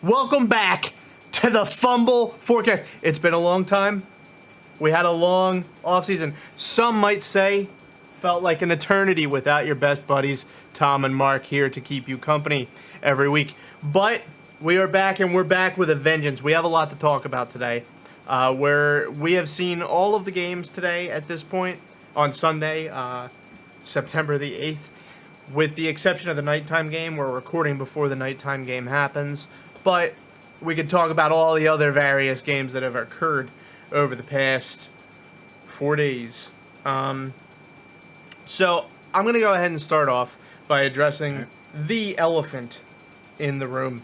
Welcome back to the Fumble Forecast. It's been a long time. We had a long offseason. Some might say felt like an eternity without your best buddies, Tom and Mark, here to keep you company every week. But we are back, and we're back with a vengeance. We have a lot to talk about today. Where we have seen all of the games today at this point on Sunday, September the 8th, with the exception of the nighttime game. We're recording before the nighttime game happens. But we could talk about all the other various games that have occurred over the past 4 days. So I'm going to go ahead and start off by addressing the elephant in the room.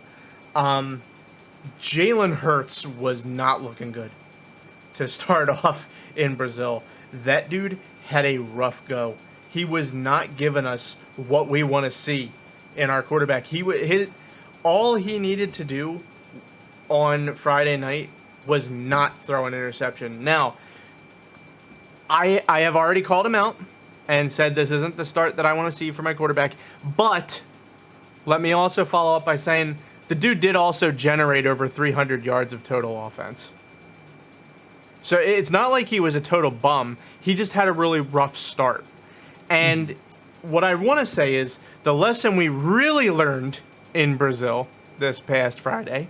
Jalen Hurts was not looking good to start off in Brazil. That dude had a rough go. He was not giving us what we want to see in our quarterback. All he needed to do on Friday night was not throw an interception. Now, I have already called him out and said this isn't the start that I want to see for my quarterback. But let me also follow up by saying the dude did also generate over 300 yards of total offense. So it's not like he was a total bum. He just had a really rough start. And what I want to say is the lesson we really learned in Brazil this past Friday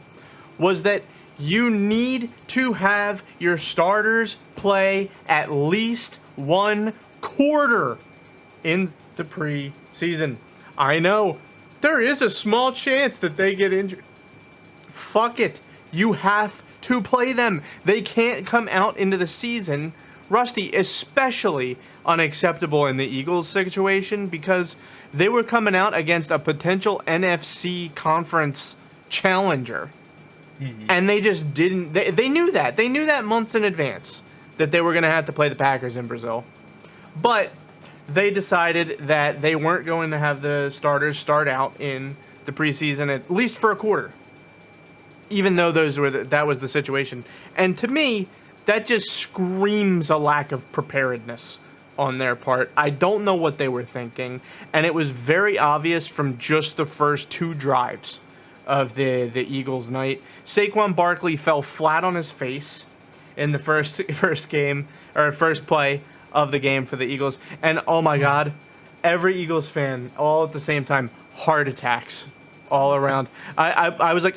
was that you need to have your starters play at least one quarter in the preseason. I know there is a small chance that they get injured. Fuck it. You have to play them. They can't come out into the season rusty, especially unacceptable in the Eagles situation because they were coming out against a potential NFC conference challenger. And they just didn't. They knew that. They knew that months in advance that they were going to have to play the Packers in Brazil. But they decided that they weren't going to have the starters start out in the preseason, at least for a quarter. Even though that was the situation. And to me, that just screams a lack of preparedness on their part. I don't know what they were thinking. And it was very obvious from just the first two drives of the Eagles night. Saquon Barkley fell flat on his face in the first play of the game for the Eagles. And oh my God, every Eagles fan, all at the same time, heart attacks all around. I was like,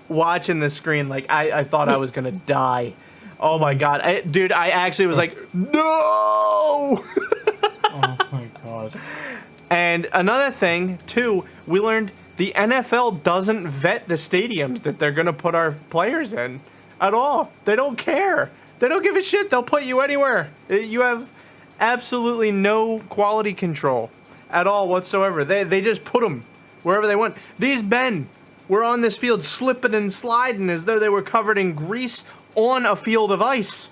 watching the screen, like I thought I was gonna die. Oh my God, I actually was like, no. Oh my God. And another thing too, we learned the NFL doesn't vet the stadiums that they're gonna put our players in at all. They don't care. They don't give a shit. They'll put you anywhere. You have absolutely no quality control at all whatsoever. They just put them wherever they want. These men were on this field slipping and sliding as though they were covered in grease on a field of ice.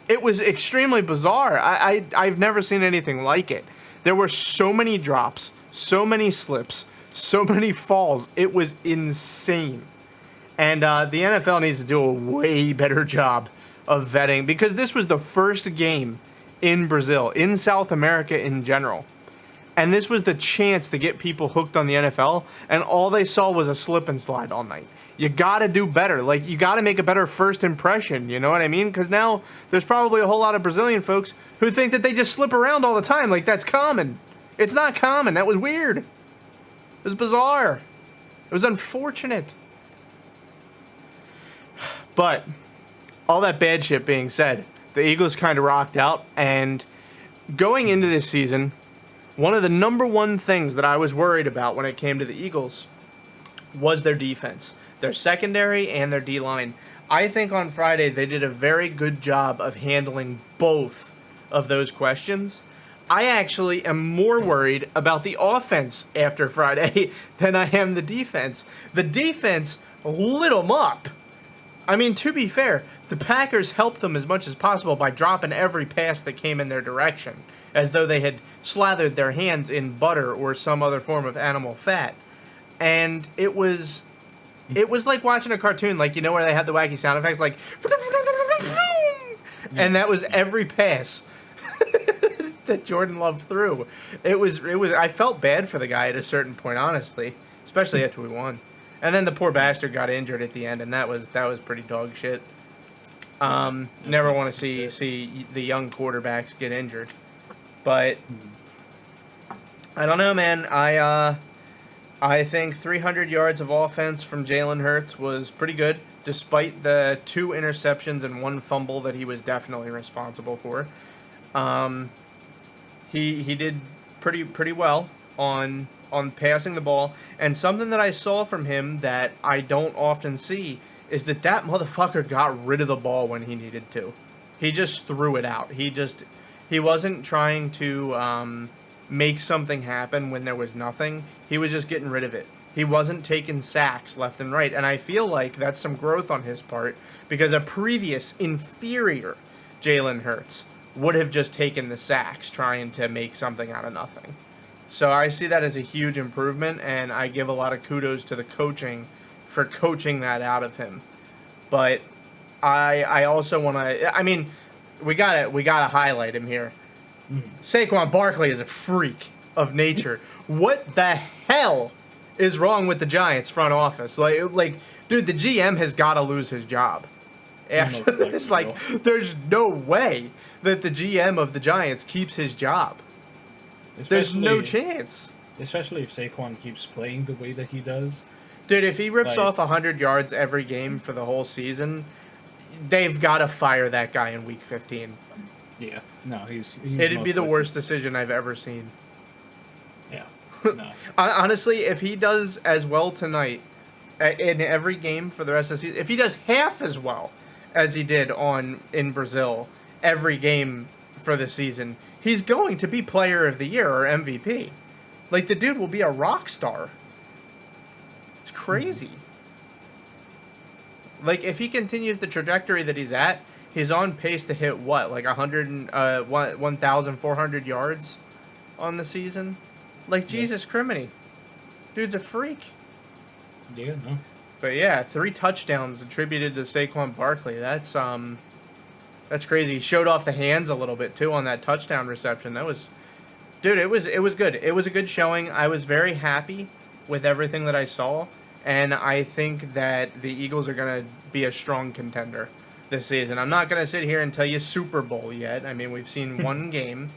It was extremely bizarre. I've never seen anything like it. There were so many drops, so many slips, so many falls. It was insane. And the NFL needs to do a way better job of vetting because this was the first game in Brazil, in South America in general. And this was the chance to get people hooked on the NFL, and all they saw was a slip and slide all night. You got to do better. Like, you got to make a better first impression, you know what I mean? Because now there's probably a whole lot of Brazilian folks who think that they just slip around all the time. Like, that's common. It's not common. That was weird. It was bizarre. It was unfortunate. But all that bad shit being said, the Eagles kind of rocked out, and going into this season, one of the number one things that I was worried about when it came to the Eagles was their defense, their secondary and their D-line. I think on Friday they did a very good job of handling both of those questions. I actually am more worried about the offense after Friday than I am the defense. The defense lit them up. I mean, to be fair, the Packers helped them as much as possible by dropping every pass that came in their direction, as though they had slathered their hands in butter or some other form of animal fat. And it was like watching a cartoon, like, you know, where they had the wacky sound effects, like, and that was every pass that Jordan Love threw. It was. I felt bad for the guy at a certain point, honestly, especially after we won. And then the poor bastard got injured at the end, and that was pretty dog shit. Never want to see the young quarterbacks get injured, but I don't know, man. I think 300 yards of offense from Jalen Hurts was pretty good, despite the 2 interceptions and 1 fumble that he was definitely responsible for. He did pretty well on passing the ball, and something that I saw from him that I don't often see is that motherfucker got rid of the ball when he needed to. He just threw it out. He wasn't trying to make something happen when there was nothing. He was just getting rid of it. He wasn't taking sacks left and right, and I feel like that's some growth on his part, because a previous inferior Jalen Hurts would have just taken the sacks trying to make something out of nothing. So I see that as a huge improvement, and I give a lot of kudos to the coaching for coaching that out of him. But I also want to, I mean, we gotta highlight him here. Saquon Barkley is a freak of nature. What the hell is wrong with the Giants front office? Like, dude, the GM has got to lose his job. After this, like, there's no way that the GM of the Giants keeps his job. There's no chance. Especially if Saquon keeps playing the way that he does. Dude, if he rips off 100 yards every game for the whole season, they've got to fire that guy in Week 15. Yeah, no, he's it'd be the worst decision I've ever seen. Yeah, no. Honestly, if he does as well tonight in every game for the rest of the season, if he does half as well as he did in Brazil every game for the season, he's going to be Player of the Year or MVP. Like, the dude will be a rock star. It's crazy. Like, if he continues the trajectory that he's at, he's on pace to hit what, like 1,400 yards on the season? Like, Jesus criminy. Dude's a freak. Yeah, no. But yeah, 3 touchdowns attributed to Saquon Barkley. That's crazy. He showed off the hands a little bit too on that touchdown reception. That was, dude, it was good. It was a good showing. I was very happy with everything that I saw, and I think that the Eagles are going to be a strong contender this season. I'm not going to sit here and tell you Super Bowl yet. I mean, we've seen one game.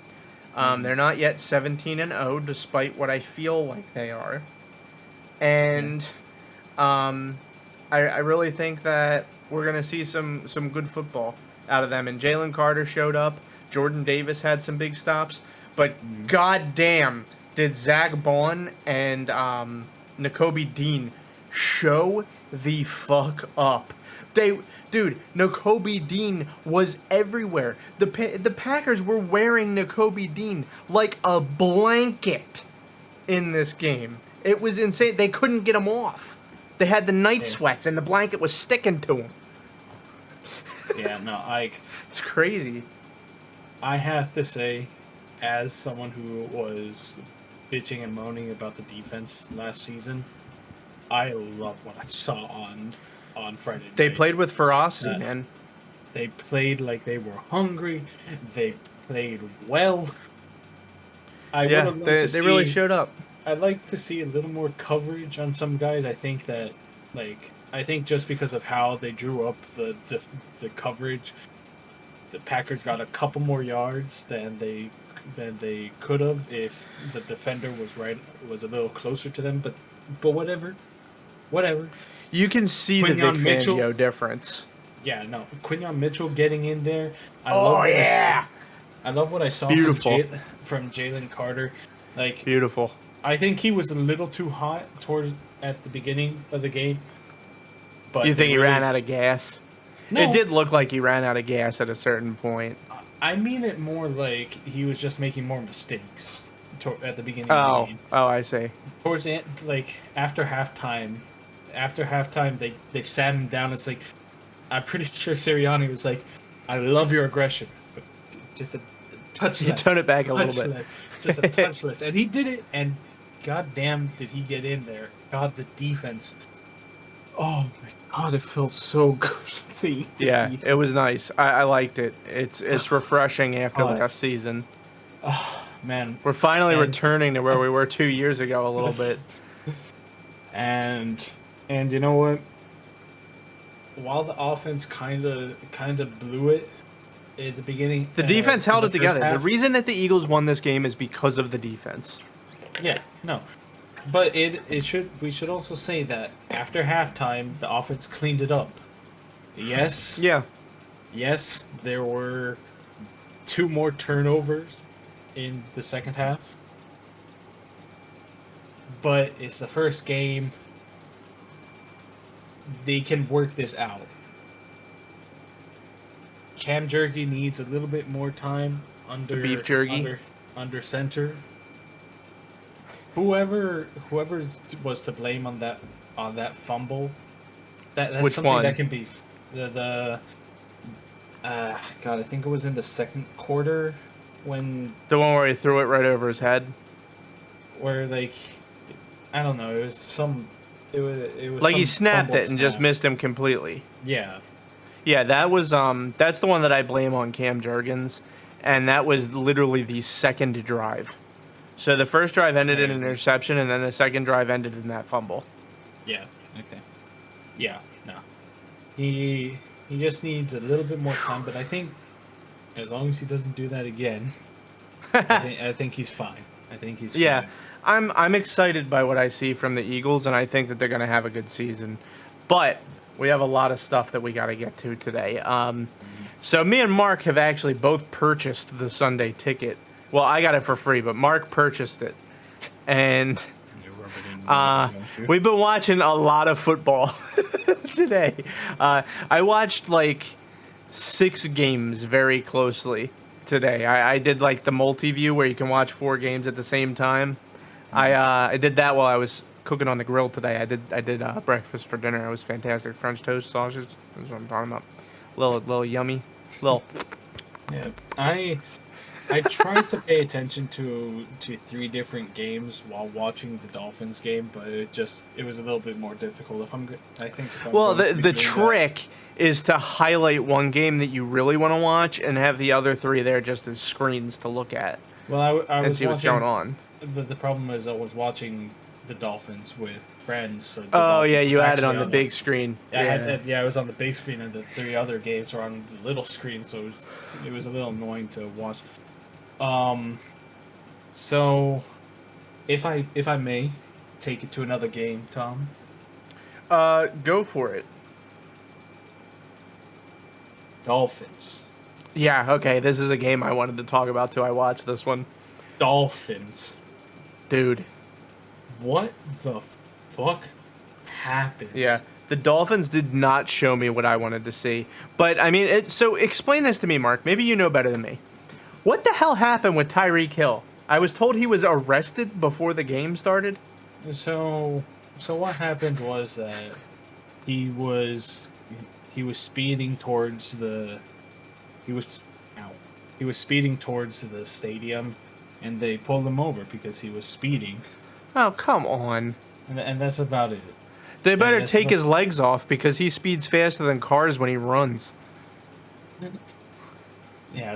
They're not yet 17-0, despite what I feel like they are. And I really think that we're going to see some good football out of them. And Jalen Carter showed up. Jordan Davis had some big stops. But goddamn, did Zach Bond and Nakobe Dean show the fuck up. Dude, Nakobe Dean was everywhere. The Packers were wearing Nakobe Dean like a blanket in this game. It was insane. They couldn't get him off. They had the night sweats, and the blanket was sticking to him. Yeah, no, it's crazy. I have to say, as someone who was bitching and moaning about the defense last season, I love what I saw on Friday night. They played with ferocity, man. They played like they were hungry. They played well. They really showed up. I'd like to see a little more coverage on some guys. I think just because of how they drew up the coverage, the Packers got a couple more yards than they could have if the defender was a little closer to them. But whatever. You can see the Vic Fangio difference. Yeah, no. Quinyon Mitchell getting in there. I love what I saw from Jalen Carter. Like, beautiful. I think he was a little too hot at the beginning of the game. But you think he ran out of gas? No. It did look like he ran out of gas at a certain point. I mean it more like he was just making more mistakes at the beginning of the game. Oh, I see. Towards the end, like after halftime, they sat him down. It's like, I'm pretty sure Sirianni was like, "I love your aggression, but just a touch less. You tone it back a little bit. Just a touch less." And he did it, and goddamn did he get in there. God, the defense. Oh my God, it feels so good to see. Yeah, it was nice. I liked it. It's refreshing after last season. Oh, man. We're finally returning to where we were 2 years ago a little bit. And And you know what? While the offense kind of blew it at the beginning, The defense in held the it first together. The half, reason that the Eagles won this game is because of the defense. yeah, no, but it should we should also say that after halftime, the offense cleaned it up. Yes, Yeah. yes, there were two more turnovers in the second half, but it's the first game. They can work this out. Cam Jerky needs a little bit more time The beef under jerky. under center. Whoever was to blame on that fumble, that's Which something that one? can be the God, I think it was in the second quarter when The one where he threw it right over his head? where like I don't know, it was Like he some snapped fumble it and just snap. missed him completely. Yeah. Yeah, that's the one that I blame on Cam Jurgens, and that was literally the second drive. So the first drive ended in an Right. interception, and then the second drive ended in that fumble. Yeah. Okay. Yeah. No. He he just needs a little bit more time, but I think as long as he doesn't do that again, I think he's fine. I think he's Yeah, fine. I'm excited by what I see from the Eagles, and I think that they're going to have a good season. But we have a lot of stuff that we got to get to today. So me and Mark have actually both purchased the Sunday ticket. Well, I got it for free, but Mark purchased it, and we've been watching a lot of football today. I watched like 6 games very closely today. I did like the multi-view where you can watch 4 games at the same time. I did that while I was cooking on the grill today. I did breakfast for dinner. It was fantastic. French toast sausage. That's what I'm talking about. Little yummy. Little. Yeah. I tried to pay attention to 3 different games while watching the Dolphins game, but it was a little bit more difficult. I think if I'm Well, going to the be doing trick is to highlight one game that you really want to watch and have the other 3 there just as screens to look at that. Well, I and was see what's going watching. on. The problem is I was watching the Dolphins with friends. So the Oh yeah, Dolphins was you had it actually on the big screen. I was on the big screen, and the 3 other games were on the little screen, so it was a little annoying to watch. So if I may take it to another game, Tom. Go for it. Dolphins. Yeah, okay, this is a game I wanted to talk about too. I watched this one. Dolphins. Dude. What the fuck happened? Yeah. The Dolphins did not show me what I wanted to see. But, I mean, so explain this to me, Mark. Maybe you know better than me. What the hell happened with Tyreek Hill? I was told he was arrested before the game started. So what happened was that he was speeding towards the he was ow, he was speeding towards the stadium, and they pulled him over because he was speeding, Oh, come on. and that's about it. They better that's take about- his legs off because he speeds faster than cars when he runs. Yeah,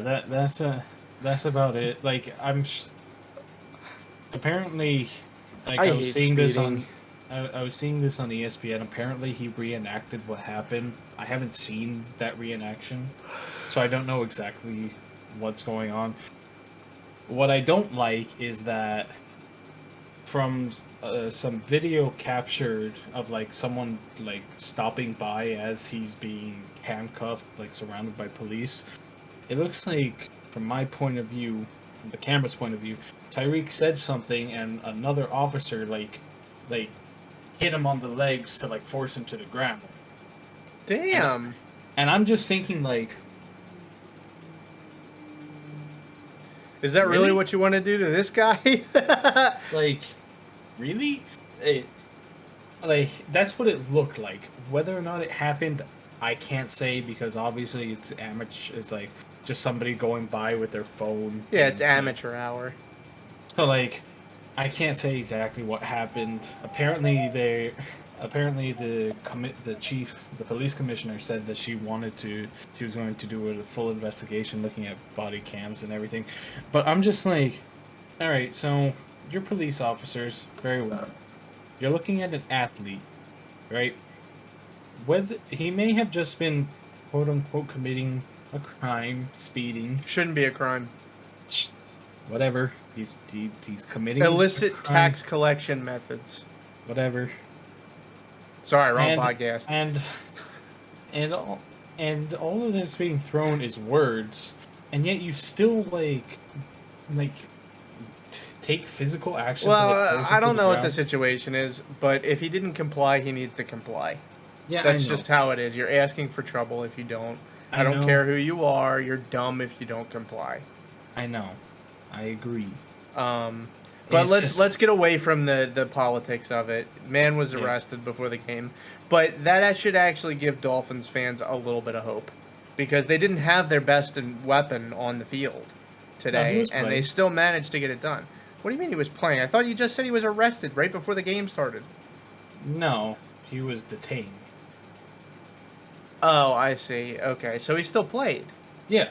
that's about it. Like apparently, like I I was hate seeing this on speeding. I was seeing this on ESPN. Apparently, he reenacted what happened. I haven't seen that reenaction, so I don't know exactly what's going on. What I don't like is that from some video captured of like someone like stopping by as he's being handcuffed, like surrounded by police. It looks like, from my point of view, from the camera's point of view, Tyreek said something, and another officer like hit him on the legs to like force him to the ground. Damn. And I'm just thinking, like, Is that really Really? what you want to do to this guy? like, really? Like, that's what it looked like. Whether or not it happened, I can't say, because obviously it's amateur. It's like just somebody going by with their phone. Yeah, it's and amateur hour. So like, I can't say exactly what happened. Apparently the police commissioner said that she was going to do a full investigation looking at body cams and everything. But I'm just like, all right, so you're police officers, very well. You're looking at an athlete right? Whether he may have just been quote unquote committing a crime, speeding, Shouldn't be a crime. whatever. He's committing Illicit a crime, tax collection methods. whatever. Sorry, wrong And podcast. and all of this being thrown is words, and yet you still like take physical action. Well, I don't know what the situation is, but if he didn't comply, he needs to comply. Yeah, That's just how it is. You're asking for trouble if you don't. I don't care who you are. You're dumb if you don't comply. I know. I agree. But let's get away from the politics of it. Man was arrested before the game, but that should actually give Dolphins fans a little bit of hope, because they didn't have their best weapon on the field today, and they still managed to get it done. What do you mean he was playing? I thought you just said he was arrested right before the game started. No, he was detained. Oh, I see. Okay, so he still played. Yeah,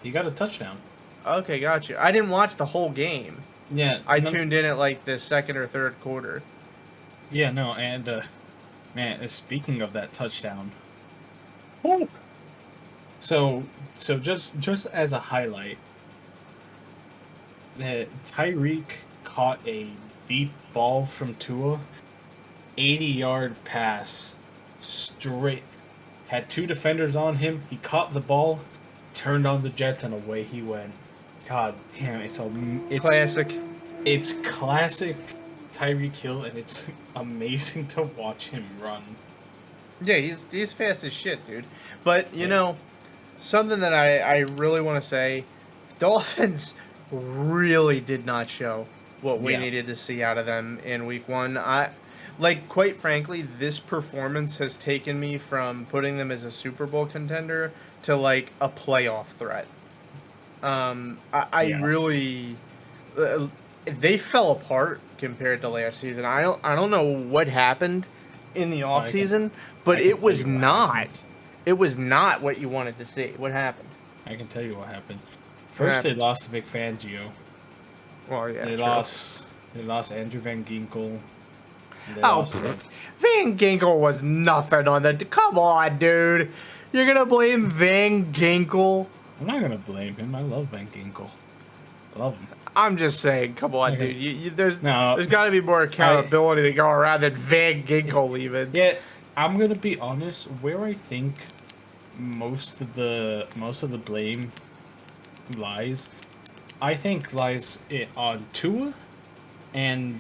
he got a touchdown. Okay, gotcha. I didn't watch the whole game. Yeah, I tuned in at like the second or third quarter. Yeah, no, and man, speaking of that touchdown, woo! So just as a highlight, Tyreek caught a deep ball from Tua, 80-yard pass, straight. Had two defenders on him. He caught the ball, turned on the Jets, and away he went. God damn, it's classic. It's classic Tyreek Hill, and it's amazing to watch him run. Yeah, he's fast as shit, dude. But you know, something that I really want to say, Dolphins really did not show what we needed to see out of them in week 1. Quite frankly, this performance has taken me from putting them as a Super Bowl contender to like a playoff threat. I really, they fell apart compared to last season. I don't know what happened in the off season, but it was not what you wanted to see. What happened? I can tell you what happened. First, they lost Vic Fangio. Well, yeah, They lost Andrew Van Ginkel. Van Ginkel was nothing on the. Come on, dude. You're gonna blame Van Ginkel? I'm not gonna blame him. I love Van Ginkel. I love him. I'm just saying, come on, dude. There's got to be more accountability to go around than Van Ginkel even. Yeah, I'm gonna be honest. Where I think most of the blame lies, I think lies on Tua and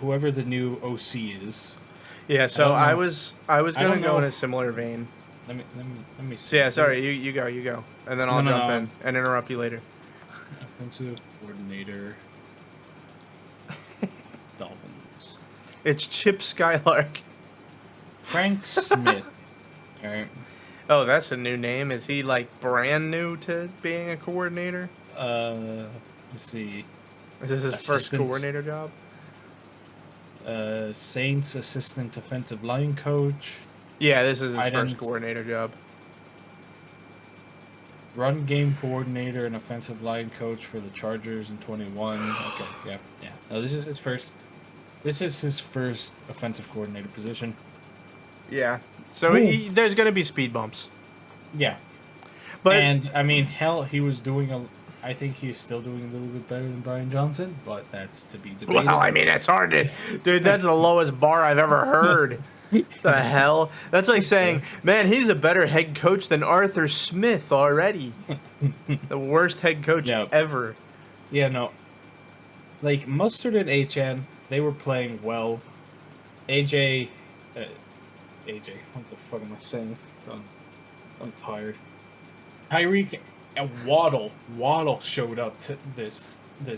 whoever the new OC is. Yeah, so I was gonna go in a similar vein. Let me see. Yeah, sorry, you go, and then I'll jump in and interrupt you later. Offensive coordinator, Dolphins. It's Chip Skylark. Frank Smith. All right. Oh, that's a new name. Is he like brand new to being a coordinator? Let's see. Is this his first coordinator job? Saints assistant offensive line coach. Yeah, this is his first coordinator job. Run game coordinator and offensive line coach for the Chargers in 21. Okay, yeah. No, this is his first. This is his first offensive coordinator position. Yeah. So there's going to be speed bumps. Yeah. And I mean, hell, he was doing I think he's still doing a little bit better than Brian Johnson, but that's to be debated. Well, I mean, it's hard to, dude. That's the lowest bar I've ever heard. The hell? That's like saying, man, he's a better head coach than Arthur Smith already. The worst head coach ever. Yeah, no. Like, Mustard and HN, they were playing well. AJ, what the fuck am I saying? I'm tired. Tyreek and Waddle showed up to this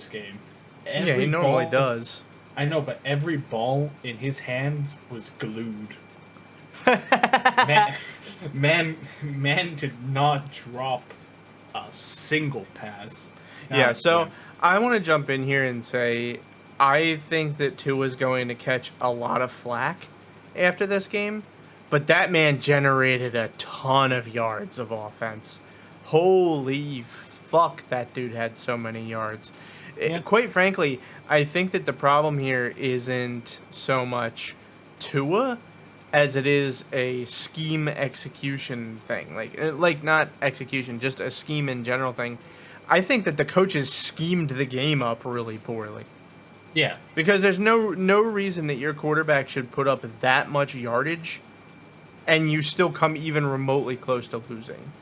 game. He normally does. I know, but every ball in his hands was glued. man did not drop a single pass. So I want to jump in here and say I think that Tua's going to catch a lot of flack after this game, but that man generated a ton of yards of offense. Holy fuck, that dude had so many yards. Quite frankly, I think that the problem here isn't so much Tua as it is a scheme execution thing. Like not execution, just a scheme in general thing. I think that the coaches schemed the game up really poorly. Yeah. Because there's no reason that your quarterback should put up that much yardage and you still come even remotely close to losing.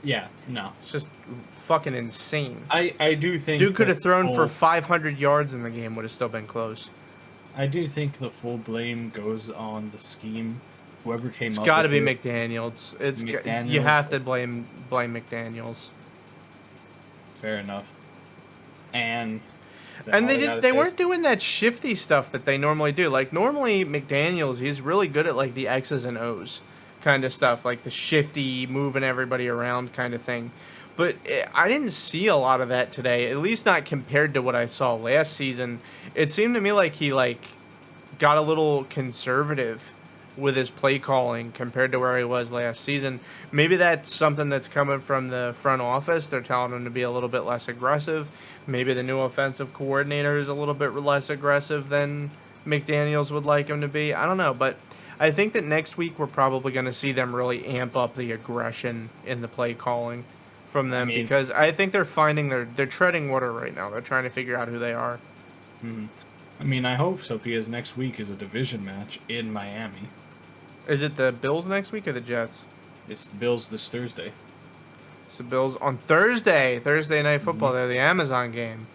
Yeah, no. It's just fucking insane. I do think Dude could have thrown for full- 500 yards in the game, would have still been close. I do think the full blame goes on the scheme. Whoever came It's up got to be with it. McDaniels. You McDaniels. have to blame McDaniels. Fair enough. And And they weren't doing that shifty stuff that they normally do. Like normally McDaniels, he's really good at like the X's and O's kind of stuff, like the shifty, moving everybody around kind of thing. But I didn't see a lot of that today, at least not compared to what I saw last season. It seemed to me like he got a little conservative with his play calling compared to where he was last season. Maybe that's something that's coming from the front office. They're telling him to be a little bit less aggressive. Maybe the new offensive coordinator is a little bit less aggressive than McDaniels would like him to be. I don't know, but I think that next week we're probably going to see them really amp up the aggression in the play calling from them, because I think they're finding they're treading water right now. They're trying to figure out who they are. I mean, I hope so, because next week is a division match in Miami. Is it the Bills next week or the Jets? It's the Bills this Thursday. It's the Bills on Thursday Night Football. They're the Amazon game.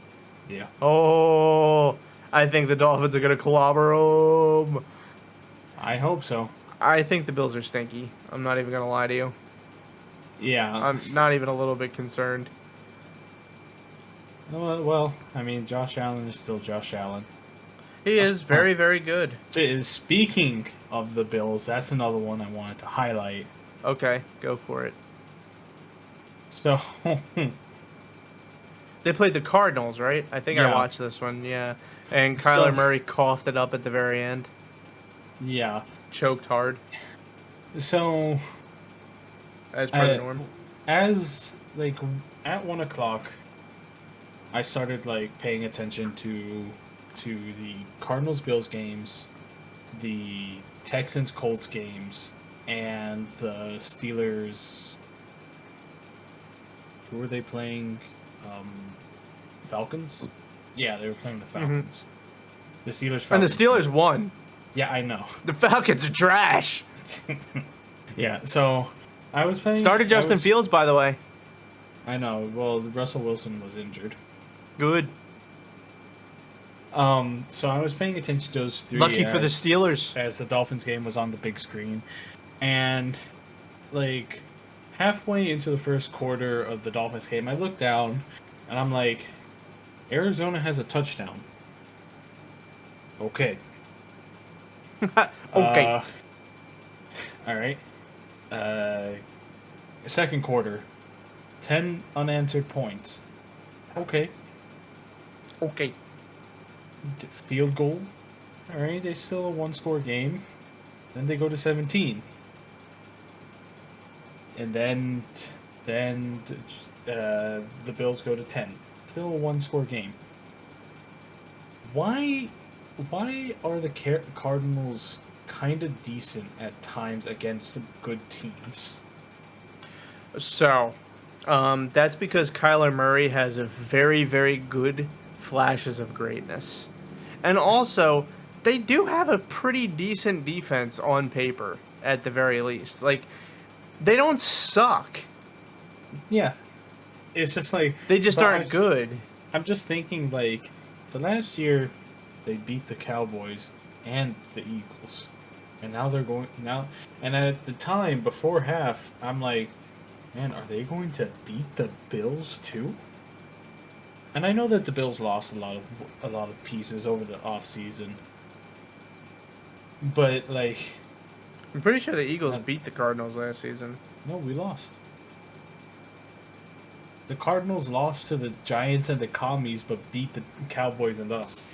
Yeah. Oh, I think the Dolphins are going to clobber them. I hope so. I think the Bills are stinky. I'm not even going to lie to you. Yeah. I'm not even a little bit concerned. Well, I mean, Josh Allen is still Josh Allen. He is very, very good. Speaking of the Bills, that's another one I wanted to highlight. Okay, go for it. So, they played the Cardinals, right? I think I watched this one, yeah. And Kyler Murray coughed it up at the very end. Yeah. Choked hard. So, as per the norm. As, at 1 o'clock, I started, paying attention to the Cardinals-Bills games, the Texans-Colts games, and the Steelers. Who were they playing? Falcons? Yeah, they were playing the Falcons. The Steelers. And the Steelers won. Yeah, I know. The Falcons are trash. Yeah, so I was playing. Started Justin Fields, by the way. I know. Well, Russell Wilson was injured. Good. So I was paying attention to those three. Lucky for the Steelers. As the Dolphins game was on the big screen. And, halfway into the first quarter of the Dolphins game, I looked down, and I'm like, Arizona has a touchdown. Okay. Okay. Alright. Second quarter. 10 unanswered points. Okay. Okay. Field goal. Alright, they still a one-score game. Then they go to 17. And then the Bills go to 10. Still a one-score game. Why are the Cardinals kind of decent at times against the good teams? So, that's because Kyler Murray has a very, very good flashes of greatness. And also, they do have a pretty decent defense on paper, at the very least. They don't suck. Yeah. It's just they just aren't good. I'm just thinking, the last year, they beat the Cowboys and the Eagles. And now they're going... And at the time, before half, I'm like, man, are they going to beat the Bills too? And I know that the Bills lost a lot of pieces over the offseason. But, I'm pretty sure the Eagles beat the Cardinals last season. No, we lost. The Cardinals lost to the Giants and the Commies, but beat the Cowboys and us.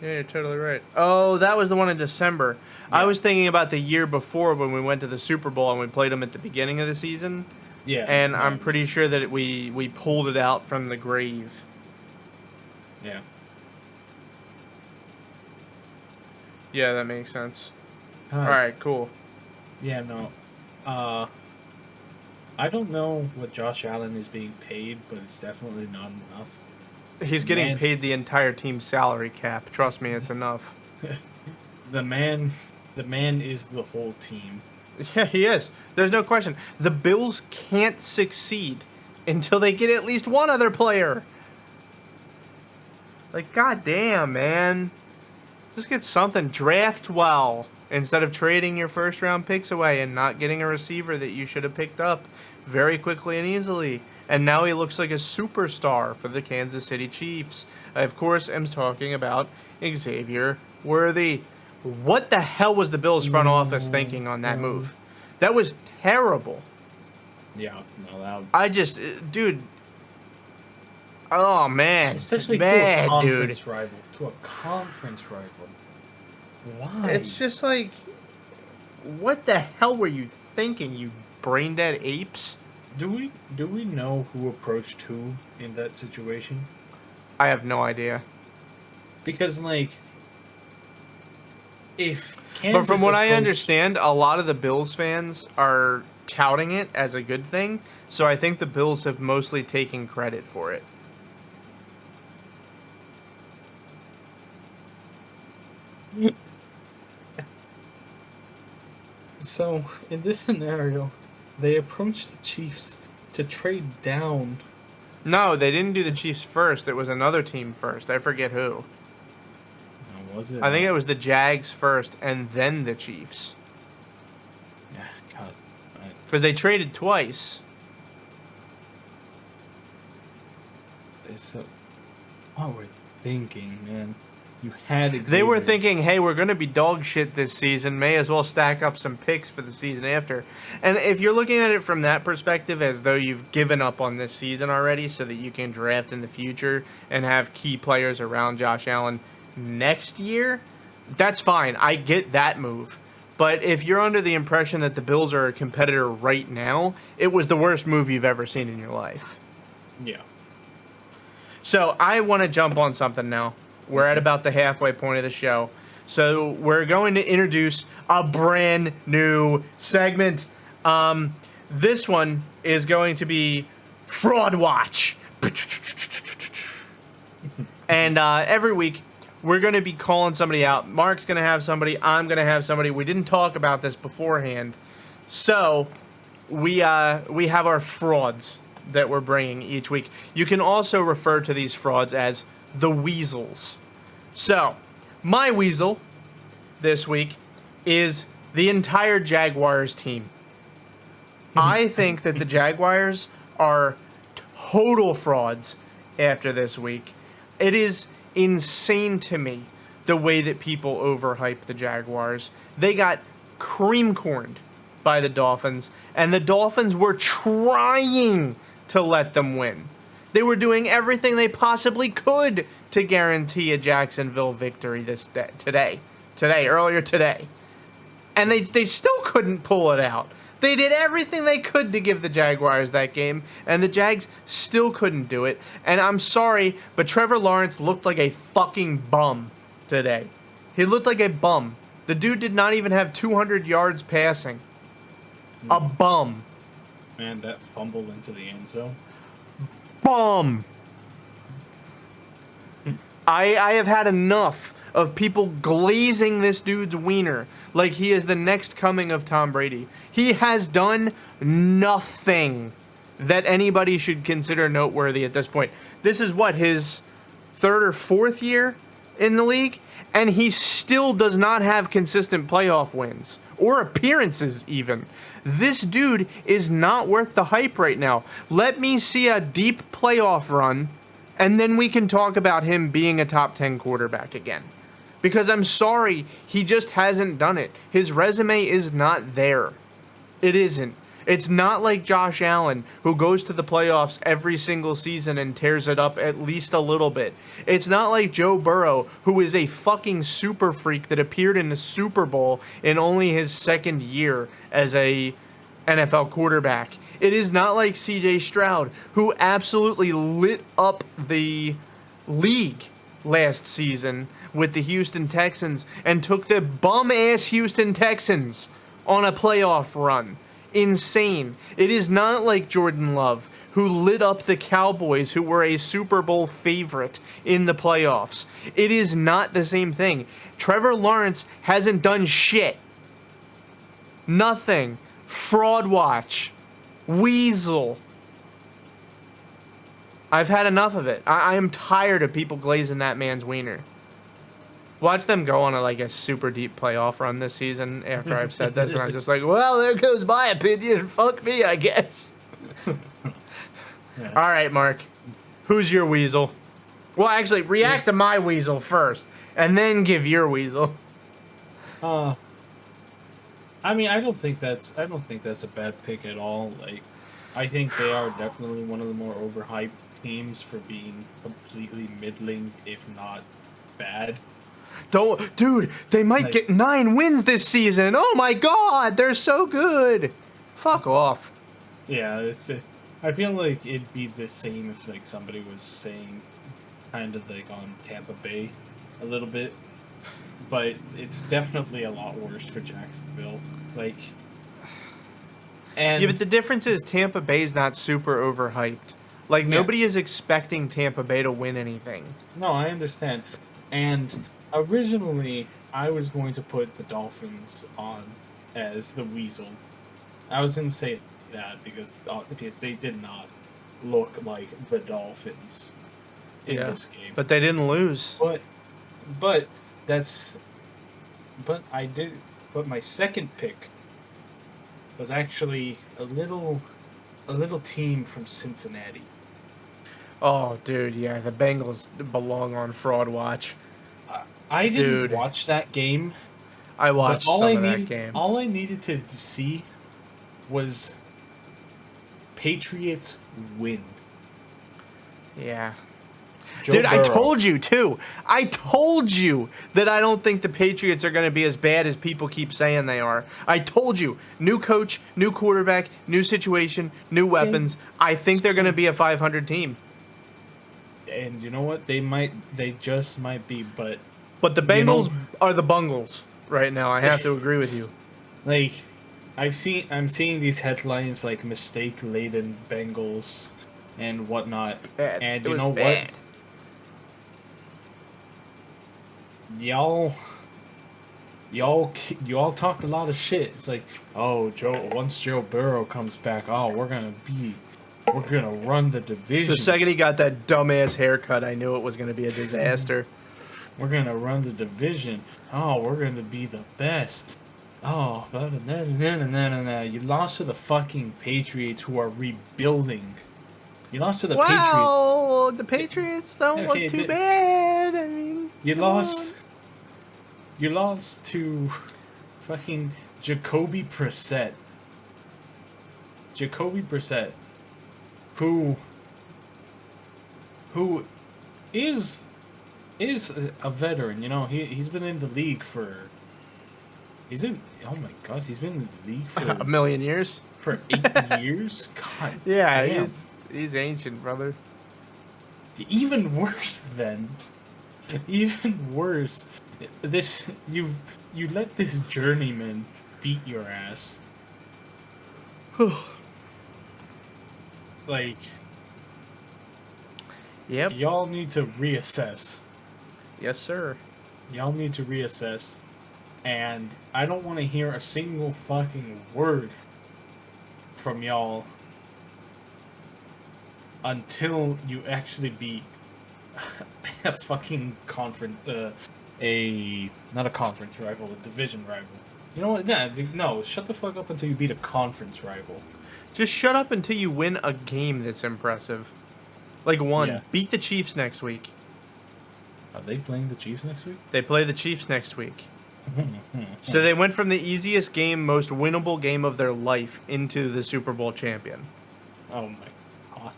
Yeah, you're totally right. Oh, that was the one in December. Yeah. I was thinking about the year before when we went to the Super Bowl and we played them at the beginning of the season. Yeah. And I'm pretty sure that we pulled it out from the grave. Yeah. Yeah, that makes sense. God. All right, cool. Yeah, no. I don't know what Josh Allen is being paid, but it's definitely not enough. He's getting paid the entire team's salary cap. Trust me, it's enough. The man is the whole team. Yeah, he is. There's no question. The Bills can't succeed until they get at least one other player. Like, goddamn, man. Just get something. Draft well instead of trading your first round picks away and not getting a receiver that you should have picked up very quickly and easily. And now he looks like a superstar for the Kansas City Chiefs. I, of course, am talking about Xavier Worthy. What the hell was the Bills front office thinking on that move? That was terrible. Yeah, no, that. I just, dude. Oh man, Especially mad, to a conference dude. rival. To a conference rival. Why? It's just like, what the hell were you thinking, you brain dead apes? Do we know who approached who in that situation? I have no idea. Because like, if But from what I understand, a lot of the Bills fans are touting it as a good thing. So I think the Bills have mostly taken credit for it. So in this scenario, they approached the Chiefs to trade down. No, they didn't do the Chiefs first. It was another team first. I forget who. No, was it? I think it was the Jags first and then the Chiefs. Yeah, God. Because they traded twice. So, what were they thinking, man? You had Xavier. They were thinking, hey, we're going to be dog shit this season. May as well stack up some picks for the season after. And if you're looking at it from that perspective, as though you've given up on this season already so that you can draft in the future and have key players around Josh Allen next year, that's fine. I get that move. But if you're under the impression that the Bills are a competitor right now, it was the worst move you've ever seen in your life. Yeah. So I want to jump on something now. We're at about the halfway point of the show. So we're going to introduce a brand new segment. This one is going to be Fraud Watch. And every week, we're going to be calling somebody out. Mark's going to have somebody. I'm going to have somebody. We didn't talk about this beforehand. So we have our frauds that we're bringing each week. You can also refer to these frauds as the weasels. So, my weasel this week is the entire Jaguars team. I think that the Jaguars are total frauds after this week. It is insane to me the way that people overhype the Jaguars. They got cream-corned by the Dolphins, and the Dolphins were trying to let them win. They were doing everything they possibly could to guarantee a Jacksonville victory earlier today. And they still couldn't pull it out. They did everything they could to give the Jaguars that game, and the Jags still couldn't do it. And I'm sorry, but Trevor Lawrence looked like a fucking bum today. He looked like a bum. The dude did not even have 200 yards passing. A bum. Man, that fumble into the end zone. Bum. I have had enough of people glazing this dude's wiener like he is the next coming of Tom Brady. He has done nothing that anybody should consider noteworthy at this point. This is what, his third or fourth year in the league? And he still does not have consistent playoff wins or appearances even. This dude is not worth the hype right now. Let me see a deep playoff run, and then we can talk about him being a top 10 quarterback again. Because I'm sorry, he just hasn't done it. His resume is not there. It isn't. It's not like Josh Allen, who goes to the playoffs every single season and tears it up at least a little bit. It's not like Joe Burrow, who is a fucking super freak that appeared in the Super Bowl in only his second year as a NFL quarterback. It is not like CJ Stroud, who absolutely lit up the league last season with the Houston Texans and took the bum-ass Houston Texans on a playoff run. Insane. It is not like Jordan Love, who lit up the Cowboys, who were a Super Bowl favorite in the playoffs. It is not the same thing. Trevor Lawrence hasn't done shit. Nothing. Fraud watch. Weasel. I've had enough of it. I am tired of people glazing that man's wiener. Watch them go on a super deep playoff run this season after I've said this, and I'm just like, well, there goes my opinion. Fuck me, I guess. Yeah. All right, Mark. Who's your weasel? Well, actually, react to my weasel first, and then give your weasel. I mean, I don't think that's a bad pick at all. Like, I think they are definitely one of the more overhyped teams for being completely middling, if not bad. Dude, they might get 9 wins this season. Oh my god, they're so good. Fuck off. Yeah, I feel like it'd be the same if somebody was saying kind of on Tampa Bay a little bit, but it's definitely a lot worse for Jacksonville. Yeah, but the difference is Tampa Bay's not super overhyped. Nobody is expecting Tampa Bay to win anything. No, I understand. And originally, I was going to put the Dolphins on as the weasel. I was going to say that because they did not look like the Dolphins in this game. But they didn't lose. But my second pick was actually a little team from Cincinnati. Oh, dude, yeah, the Bengals belong on fraud watch. I didn't watch that game. I watched that game. All I needed to see was Patriots win. Yeah. Joe Dude, Burrow. I told you, too. I told you that I don't think the Patriots are going to be as bad as people keep saying they are. I told you. New coach, new quarterback, new situation, new weapons. I think they're going to be a 500 team. And you know what? They just might be, but... But the Bengals are the Bungles right now. I have to agree with you. I'm seeing these headlines mistake-laden Bengals and whatnot. Bad. And you know what? Y'all talked a lot of shit. It's once Joe Burrow comes back, we're gonna run the division. The second he got that dumbass haircut, I knew it was gonna be a disaster. We're gonna run the division. We're gonna be the best. You lost to the fucking Patriots, who are rebuilding. You lost to the Patriots. Well, the Patriots don't look too bad. I mean, you lost to fucking Jacoby Brissett. Who is a veteran. He's been in the league he's been in the league for a million years. For 8 years? God yeah, damn. He's ancient, brother. Even worse then. Even worse. You let this journeyman beat your ass. Yep. Y'all need to reassess. Yes, sir. Y'all need to reassess. And I don't want to hear a single fucking word from y'all until you actually beat a fucking conference, not a conference rival, a division rival. You know what? Yeah, no, shut the fuck up until you beat a conference rival. Just shut up until you win a game that's impressive. Yeah. Beat the Chiefs next week. Are they playing the Chiefs next week? They play the Chiefs next week. So they went from the easiest game, most winnable game of their life into the Super Bowl champion. Oh my god.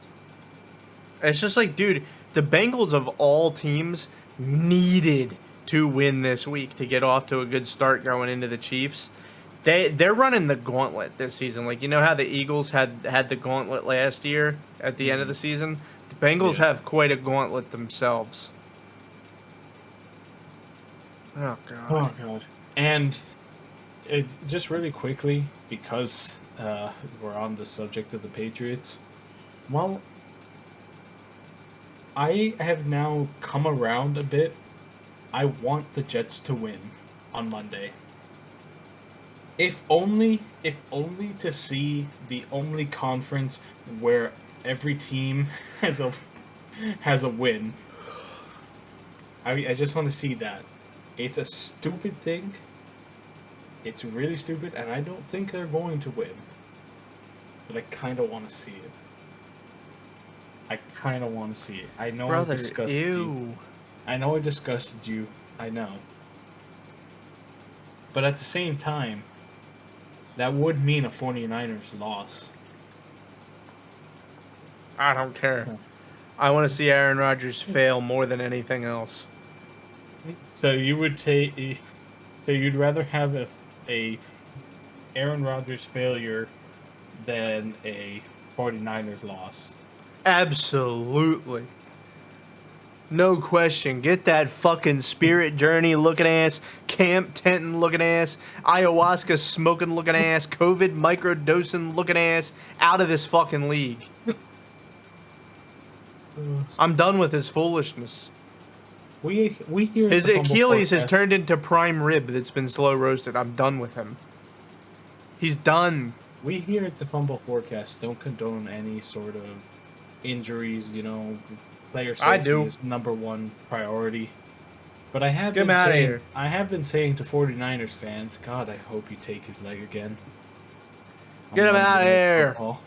It's just dude, the Bengals of all teams needed to win this week to get off to a good start going into the Chiefs. They're running the gauntlet this season. You know how the Eagles had the gauntlet last year at the end of the season? The Bengals have quite a gauntlet themselves. Oh god. Oh god. And just really quickly, because we're on the subject of the Patriots. Well, I have now come around a bit. I want the Jets to win on Monday. If only to see the only conference where every team has a win. I just want to see that. It's a stupid thing. It's really stupid, and I don't think they're going to win. But I kind of want to see it. I kind of want to see it. I know Brother, I disgusted you. I know I disgusted you. I know. But at the same time, that would mean a 49ers loss. I don't care. So, I want to see Aaron Rodgers fail more than anything else. so you would take. So you'd rather have a Aaron Rodgers failure than a 49ers loss. Absolutely. No question. Get that fucking Spirit Journey looking ass, Camp Tenton looking ass, ayahuasca smoking looking ass, COVID microdosing looking ass out of this fucking league. I'm done with his foolishness. We hear His the Fumble Achilles has Forecast. turned into prime rib that's been slow roasted. I'm done with him. He's done. We here at the Fumble Forecast don't condone any sort of injuries. Player safety I do. is number one priority. But I have Get him been outta saying, here. I have been saying to 49ers fans, God, I hope you take his leg again. Get him On Monday outta Night here. Football.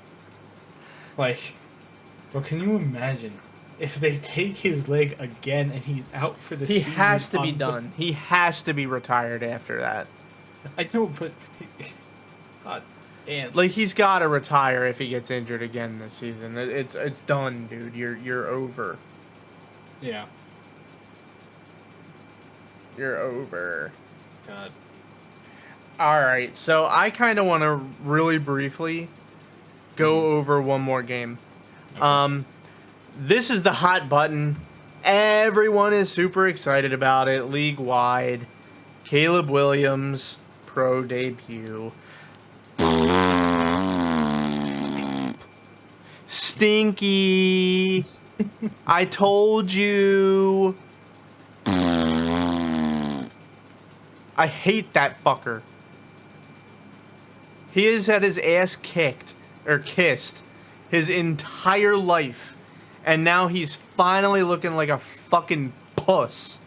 Like, but can you imagine if they take his leg again and he's out for the He season? has to be on the- done. He has to be retired after that. I don't, but God damn. Like, he's got to retire if he gets injured again this season. It's done, dude. You're over. Yeah. You're over. God. All right, so I kind of want to really briefly go over one more game. Okay. This is the hot button. Everyone is super excited about it, league wide. Caleb Williams pro debut. Stinky. I told you. I hate that fucker. He has had his ass kicked or kissed his entire life, and now he's finally looking like a fucking puss.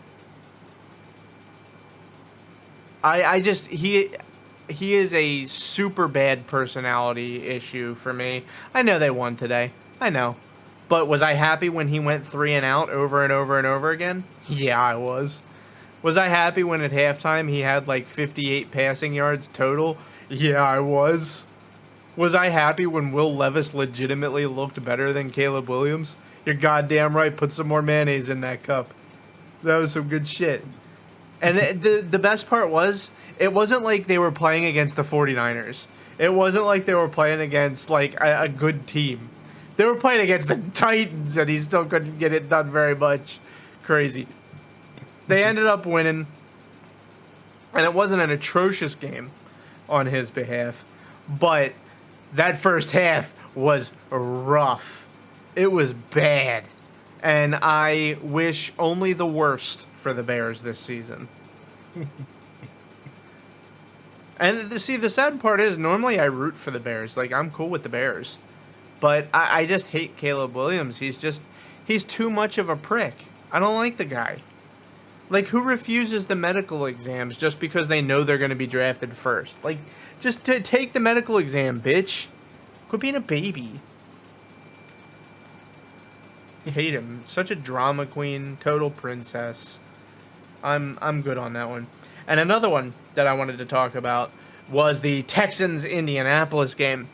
He is a super bad personality issue for me. I know they won today. I know. But was I happy when he went 3 and out over and over and over again? Yeah, I was. Was I happy when at halftime he had like 58 passing yards total? Yeah, I was. Was I happy when Will Levis legitimately looked better than Caleb Williams? You're goddamn right. Put some more mayonnaise in that cup. That was some good shit. And the best part was, it wasn't like they were playing against the 49ers. It wasn't like they were playing against like a good team. They were playing against the Titans, and he still couldn't get it done very much. Crazy. They ended up winning, and it wasn't an atrocious game on his behalf, but that first half was rough. It was bad, and I wish only the worst for the Bears this season. And see, the sad part is, normally I root for the Bears. Like, I'm cool with the Bears. But I just hate Caleb Williams. He's too much of a prick. I don't like the guy. Like, who refuses the medical exams just because they know they're going to be drafted first? Like, just to take the medical exam, bitch. Quit being a baby. I hate him. Such a drama queen, total princess. I'm good on that one. And another one that I wanted to talk about was the Texans-Indianapolis game.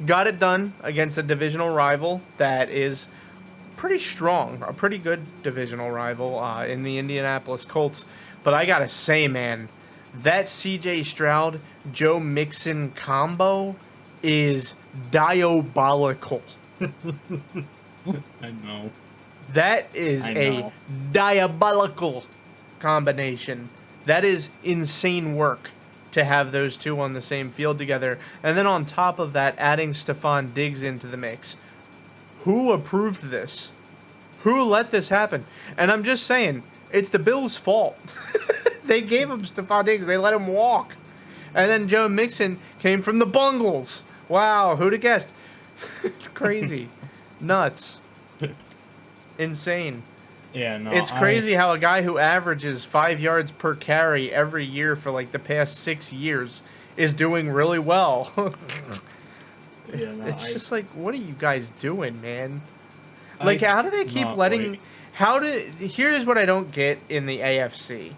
Got it done against a divisional rival that is pretty strong, a pretty good divisional rival in the Indianapolis Colts. But I gotta say, man, that C.J. Stroud, Joe Mixon combo is diabolical. I know. That is I a know. diabolical combination. That is insane work to have those two on the same field together. And then on top of that, adding Stephon Diggs into the mix. Who approved this? Who let this happen? And I'm just saying, it's the Bills' fault. They gave him Stephon Diggs. They let him walk. And then Joe Mixon came from the Bungles. Wow, who'd have guessed? It's crazy. Nuts. Insane. Yeah, no. It's crazy how a guy who averages 5 yards per carry every year for like the past 6 years is doing really well. Yeah, no, it's just like, what are you guys doing, man? Like, how do they keep letting... Here's what I don't get in the AFC.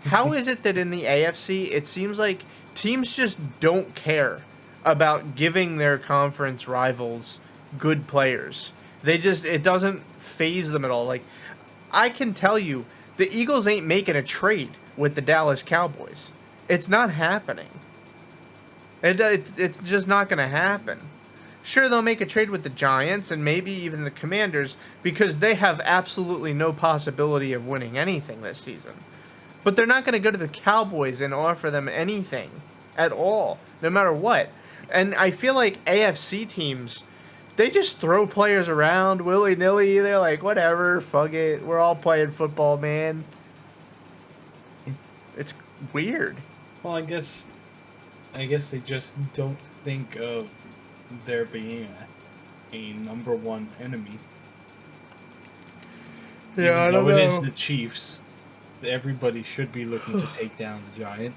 How is it that in the AFC, it seems like teams just don't care about giving their conference rivals good players? It doesn't phase them at all. Like, I can tell you, the Eagles ain't making a trade with the Dallas Cowboys. It's not happening. It's just not going to happen. Sure, they'll make a trade with the Giants and maybe even the Commanders because they have absolutely no possibility of winning anything this season. But they're not going to go to the Cowboys and offer them anything at all, no matter what. And I feel like AFC teams, they just throw players around willy-nilly. They're like, whatever, fuck it. We're all playing football, man. It's weird. Well, I guess they just don't think of there being a number one enemy. Yeah, I don't know. It is the Chiefs. Everybody should be looking to take down the Giant.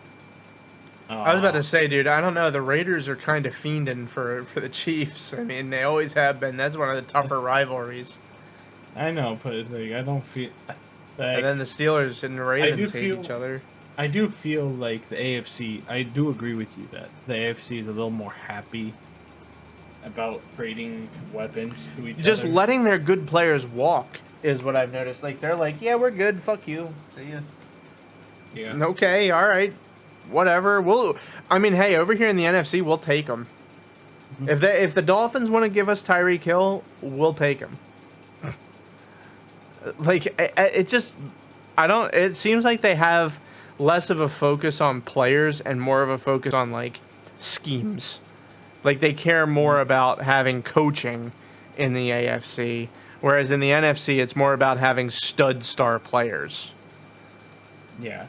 I was about to say, dude, I don't know. The Raiders are kind of fiending for the Chiefs. I mean, they always have been. That's one of the tougher rivalries. I know, but it's like I don't feel. Like, and then the Steelers and the Ravens hate each other. I do feel like the AFC. I do agree with you that the AFC is a little more happy about trading weapons to each other. Just letting their good players walk is what I've noticed. Like, they're like, yeah, we're good. Fuck you. See ya. Yeah. Okay, all right. Whatever. I mean, hey, over here in the NFC, we'll take them. Mm-hmm. If the Dolphins want to give us Tyreek Hill, we'll take him. Like, it seems like they have less of a focus on players and more of a focus on, like, schemes. Like, they care more about having coaching in the AFC, whereas in the NFC, it's more about having stud star players. Yeah.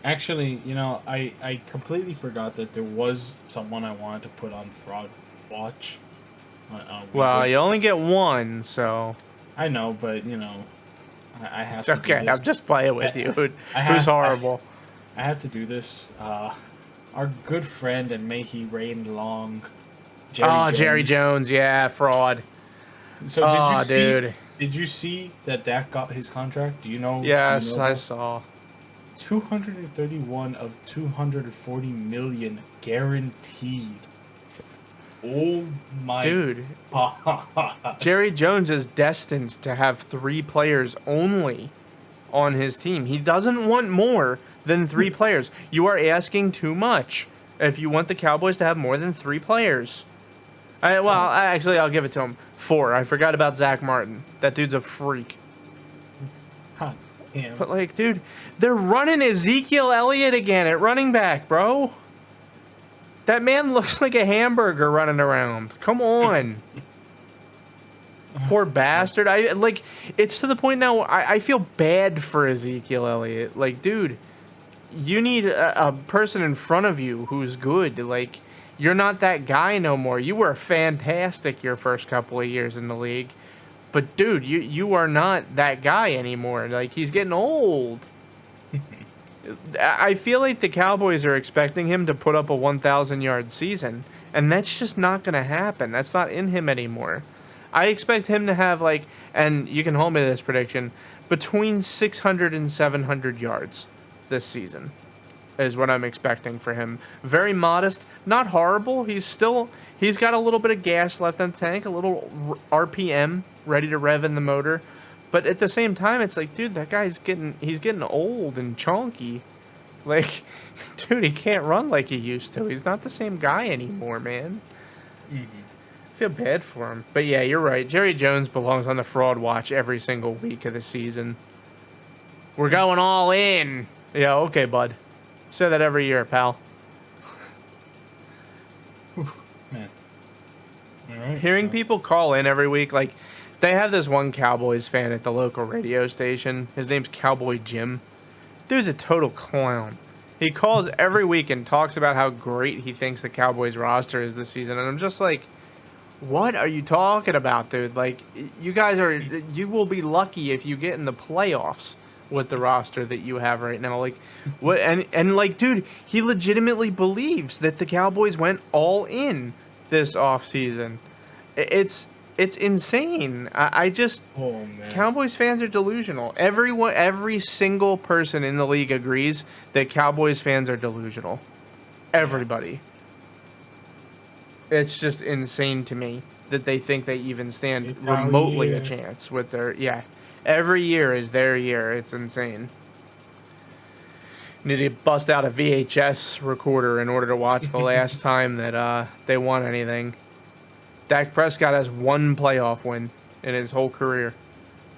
Actually, I completely forgot that there was someone I wanted to put on Fraud Watch. Well, you only get one, so... I know, but, I have to do this. It's okay, I'm just playing with you. Who's horrible? I have to do this. Our good friend, and may he reign long, Jerry Jones, yeah, fraud. So dude. Did you see that Dak got his contract? Do you know? Yes, I saw. 231 of 240 million guaranteed. Oh my dude. God. Jerry Jones is destined to have 3 players only on his team. He doesn't want more than 3 players. You are asking too much if you want the Cowboys to have more than 3 players. Actually, I'll give it to him. 4. I forgot about Zach Martin. That dude's a freak. Huh. Damn. But, like, dude, they're running Ezekiel Elliott again at running back, bro. That man looks like a hamburger running around. Come on. Poor bastard. It's to the point now I feel bad for Ezekiel Elliott. Like, dude, you need a person in front of you who's good. Like, you're not that guy no more. You were fantastic your first couple of years in the league. But, dude, you are not that guy anymore. Like, he's getting old. I feel like the Cowboys are expecting him to put up a 1,000-yard season, and that's just not going to happen. That's not in him anymore. I expect him to have, like, and you can hold me to this prediction, between 600 and 700 yards this season is what I'm expecting for him. Very modest, not horrible. He's got a little bit of gas left in the tank, a little RPM ready to rev in the motor. But at the same time, it's like, dude, that guy's getting old and chonky. Like, dude, he can't run like he used to. He's not the same guy anymore, man. Mm-hmm. I feel bad for him. But yeah, you're right. Jerry Jones belongs on the fraud watch every single week of the season. We're going all in. Yeah, okay, bud. Say that every year, pal. Man. All right. Hearing people call in every week, like, they have this one Cowboys fan at the local radio station. His name's Cowboy Jim. Dude's a total clown. He calls every week and talks about how great he thinks the Cowboys roster is this season. And I'm just like, what are you talking about, dude? Like, you will be lucky if you get in the playoffs with the roster that you have right now. Like, what? And like, dude, he legitimately believes that the Cowboys went all in this offseason. It's insane. I just, oh man, Cowboys fans are delusional. Every single person in the league agrees that Cowboys fans are delusional. Everybody. It's just insane to me that they think they even stand remotely a chance with their, every year is their year. It's insane. Need to bust out a VHS recorder in order to watch the last time that they won anything. Dak Prescott has one playoff win in his whole career.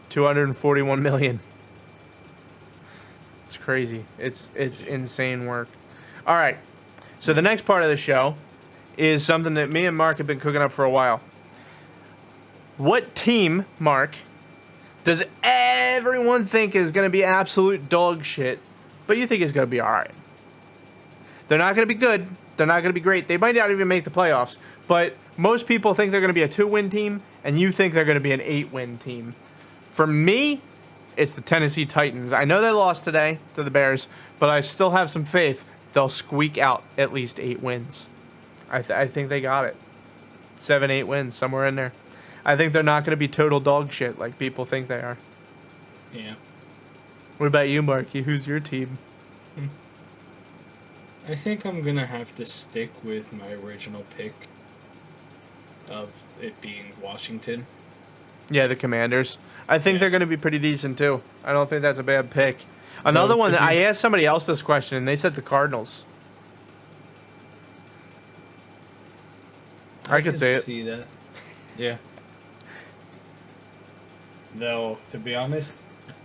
$241 million. It's crazy. It's insane work. All right. So the next part of the show is something that me and Mark have been cooking up for a while. What team, Mark, does everyone think is going to be absolute dog shit, but you think is going to be all right? They're not going to be good. They're not going to be great. They might not even make the playoffs, but most people think they're going to be a 2-win team, and you think they're going to be an 8-win team. For me, it's the Tennessee Titans. I know they lost today to the Bears, but I still have some faith they'll squeak out at least 8 wins. I think they got it. 7, 8 wins, somewhere in there. I think they're not going to be total dog shit like people think they are. Yeah. What about you, Marky? Who's your team? I think I'm going to have to stick with my original pick of it being Washington. Yeah, the Commanders. I think they're going to be pretty decent, too. I don't think that's a bad pick. Another one, I asked somebody else this question, and they said the Cardinals. I could say it. See that. Yeah. Though, to be honest,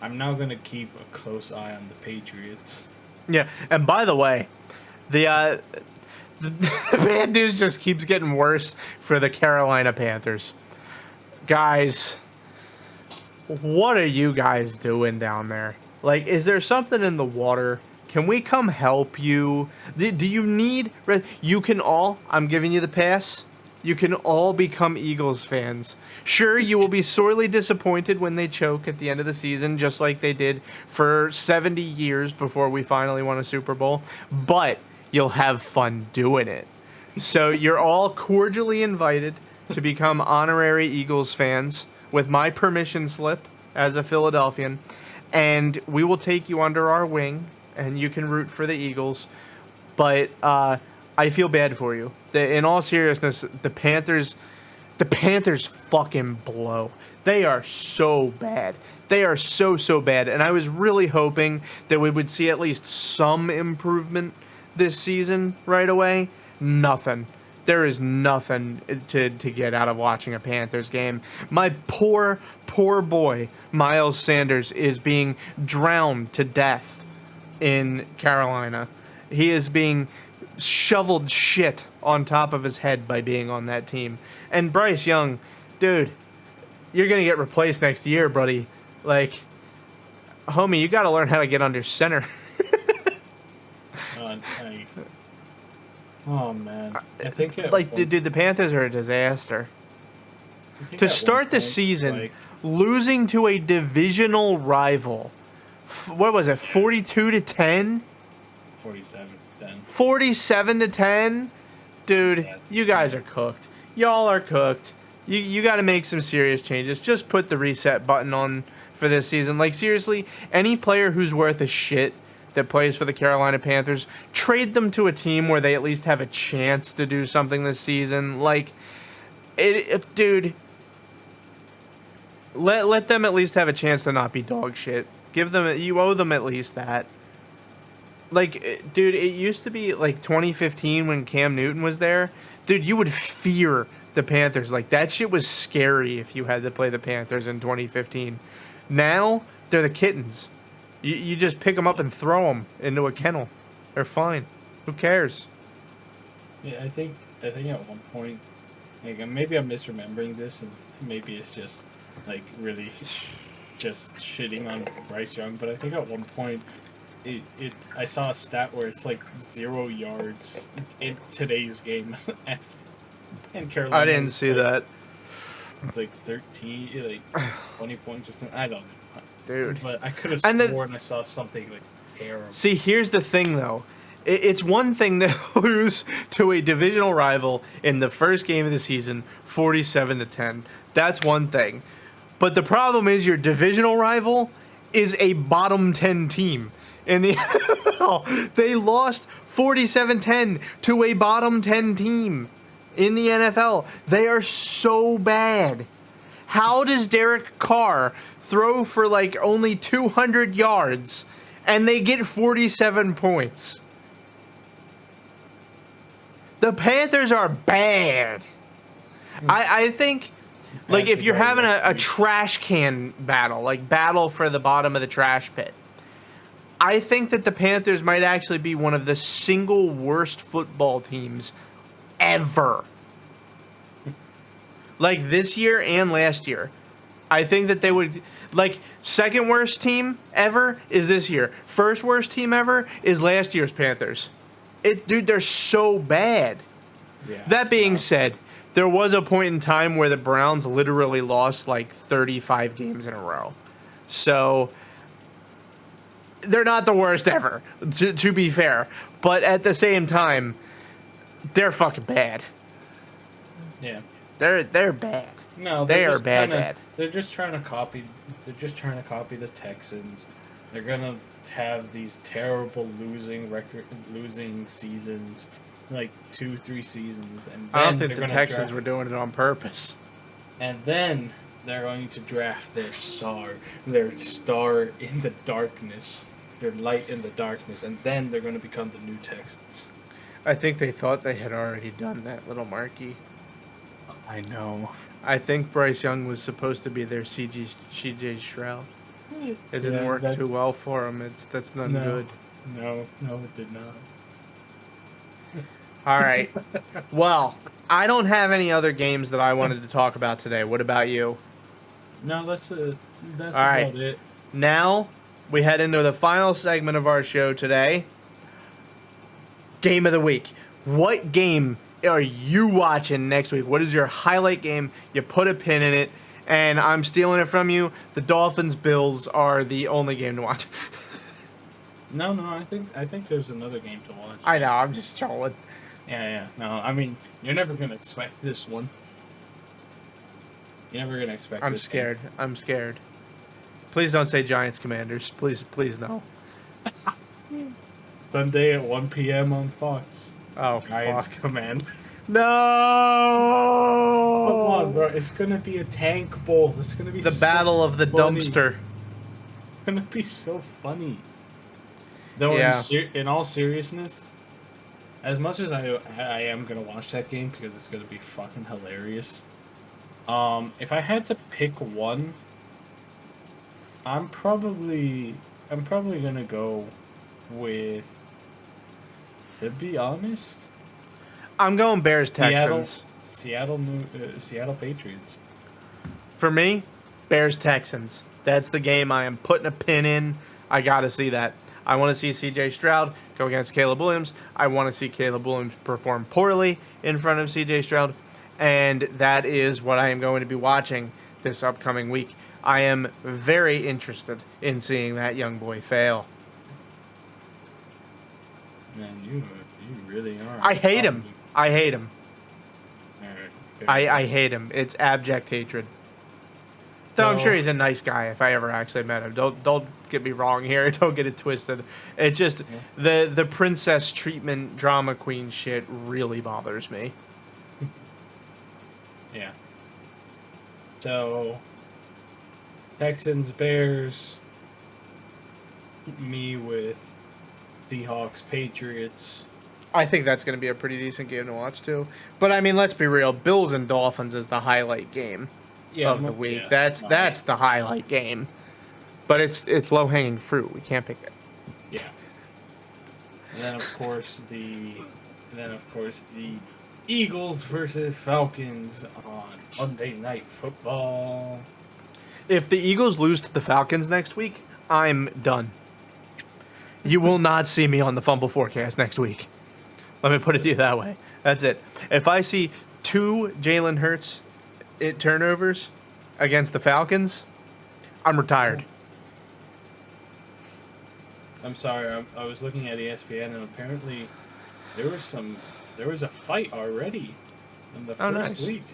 I'm now going to keep a close eye on the Patriots. Yeah, and by the way, the bad news just keeps getting worse for the Carolina Panthers. Guys, what are you guys doing down there? Like, is there something in the water? Can we come help you? Do you need... You can all... I'm giving you the pass. You can all become Eagles fans. Sure, you will be sorely disappointed when they choke at the end of the season, just like they did for 70 years before we finally won a Super Bowl. But you'll have fun doing it. So you're all cordially invited to become honorary Eagles fans with my permission slip as a Philadelphian. And we will take you under our wing, and you can root for the Eagles. But I feel bad for you. In all seriousness, the Panthers fucking blow. They are so bad. They are so bad. And I was really hoping that we would see at least some improvement this season right away. Nothing. There is nothing to get out of watching a Panthers game. My poor boy, Miles Sanders, is being drowned to death in Carolina. He is being shoveled shit on top of his head by being on that team. And Bryce Young, dude, you're going to get replaced next year, buddy. Like, homie, you got to learn how to get under center. Oh, man. I think dude, the Panthers are a disaster. To start the season, losing to a divisional rival. What was it, 42-10? 47-10. 47-10? Dude, you guys are cooked. Y'all are cooked. You got to make some serious changes. Just put the reset button on for this season. Like, seriously, any player who's worth a shit that plays for the Carolina Panthers, trade them to a team where they at least have a chance to do something this season. Like, dude, let them at least have a chance to not be dog shit. You owe them at least that. Like, dude, it used to be like 2015 when Cam Newton was there. Dude, you would fear the Panthers. Like, that shit was scary if you had to play the Panthers in 2015. Now, they're the kittens. You just pick them up and throw them into a kennel. They're fine. Who cares? Yeah, I think at one point, like maybe I'm misremembering this, and maybe it's just like really just shitting on Bryce Young. But I think at one point, I saw a stat where it's like 0 yards in today's game, and Carolina. I didn't see that. It's like 13, like 20 points or something. I don't know, dude. But I could have sworn I saw something like terrible. See, here's the thing, though. It's one thing to lose to a divisional rival in the first game of the season, 47-10. That's one thing. But the problem is your divisional rival is a bottom 10 team in the NFL. They lost 47-10 to a bottom 10 team in the NFL. They are so bad. How does Derek Carr throw for like only 200 yards and they get 47 points? The Panthers are bad. I think, like, if you're having a trash can battle, like battle for the bottom of the trash pit, I think that the Panthers might actually be one of the single worst football teams ever. Like this year and last year. I think that they would, like, second worst team ever is this year. First worst team ever is last year's Panthers. Dude, they're so bad. Yeah, that being said, there was a point in time where the Browns literally lost like 35 games in a row. So they're not the worst ever, to be fair. But at the same time, they're fucking bad. Yeah. They're bad. No, they are bad. They're just trying to copy. They're just trying to copy the Texans. They're gonna have these terrible losing seasons, like 2-3 seasons, and then I don't think the Texans were doing it on purpose. And then they're going to draft their star in the darkness, their light in the darkness, and then they're going to become the new Texans. I think they thought they had already done that, little Marky. I know. I think Bryce Young was supposed to be their CJ Stroud. It didn't work too well for him. That's not good. No, it did not. All right. Well, I don't have any other games that I wanted to talk about today. What about you? No, that's All right. About it. Now we head into the final segment of our show today. Game of the week. What game are you watching next week? What is your highlight game? You put a pin in it, and I'm stealing it from you. The Dolphins-Bills are the only game to watch. No, I think there's another game to watch. I know, I'm just trolling. Yeah. No, I mean, you're never going to expect this one. You're never going to expect I'm this scared. game. I'm scared. Please don't say Giants Commanders. Please no. Sunday at 1 p.m. on Fox. Oh, Giants fuck. Command. No! Come on, bro. It's going to be a tank bowl. It's going to be the so battle of the funny. dumpster. It's going to be so funny. Though, yeah. in all seriousness, as much as I am going to watch that game because it's going to be fucking hilarious, if I had to pick one, I'm probably going to go with, to be honest, I'm going Bears Texans. Seattle Patriots. For me, Bears Texans. That's the game I am putting a pin in. I got to see that. I want to see CJ Stroud go against Caleb Williams. I want to see Caleb Williams perform poorly in front of CJ Stroud. And that is what I am going to be watching this upcoming week. I am very interested in seeing that young boy fail. Man, you really are. I hate him. I hate him. Right. I hate him. It's abject hatred. Though I'm sure he's a nice guy if I ever actually met him. Don't get me wrong here. Don't get it twisted. It just the princess treatment drama queen shit really bothers me. Yeah. So Texans, Bears, me with Seahawks, Patriots. I think that's going to be a pretty decent game to watch too. But I mean, let's be real. Bills and Dolphins is the highlight game of the week. Yeah, That's the highlight game. But it's low hanging fruit. We can't pick it. Yeah. And then of course the Eagles versus Falcons on Monday Night Football. If the Eagles lose to the Falcons next week, I'm done. You will not see me on the Fumble Forecast next week. Let me put it to you that way. That's it. If I see 2 Jalen Hurts turnovers against the Falcons, I'm retired. I'm sorry, I was looking at ESPN and apparently there was a fight already in the first week.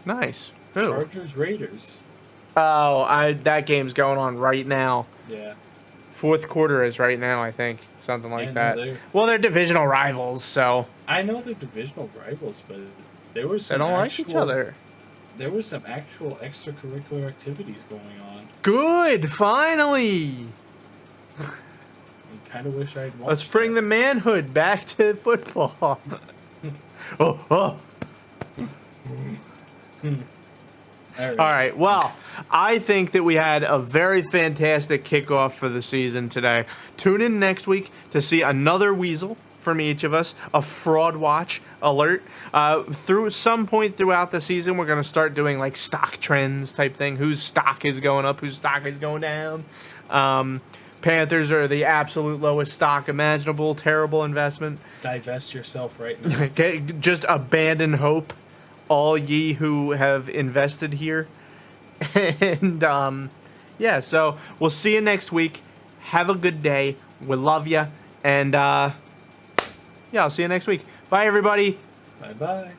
Nice. Who? Chargers Raiders. Oh, that game's going on right now. Yeah. Fourth quarter is right now, I think. Something like that. No, they're divisional rivals, so. I know they're divisional rivals, but there was some they don't like each other. There was some actual extracurricular activities going on. Good, finally. I kind of wish I'd watched. Let's bring the manhood back to football. Oh. All right. Well, I think that we had a very fantastic kickoff for the season today. Tune in next week to see another weasel from each of us, a fraud watch alert. Through some point throughout the season, we're going to start doing like stock trends type thing. Whose stock is going up, whose stock is going down. Panthers are the absolute lowest stock imaginable. Terrible investment. Divest yourself right now. Just abandon hope, all ye who have invested here. And yeah, so we'll see you next week. Have a good day. We love you. And yeah, I'll see you next week. Bye, everybody. Bye-bye.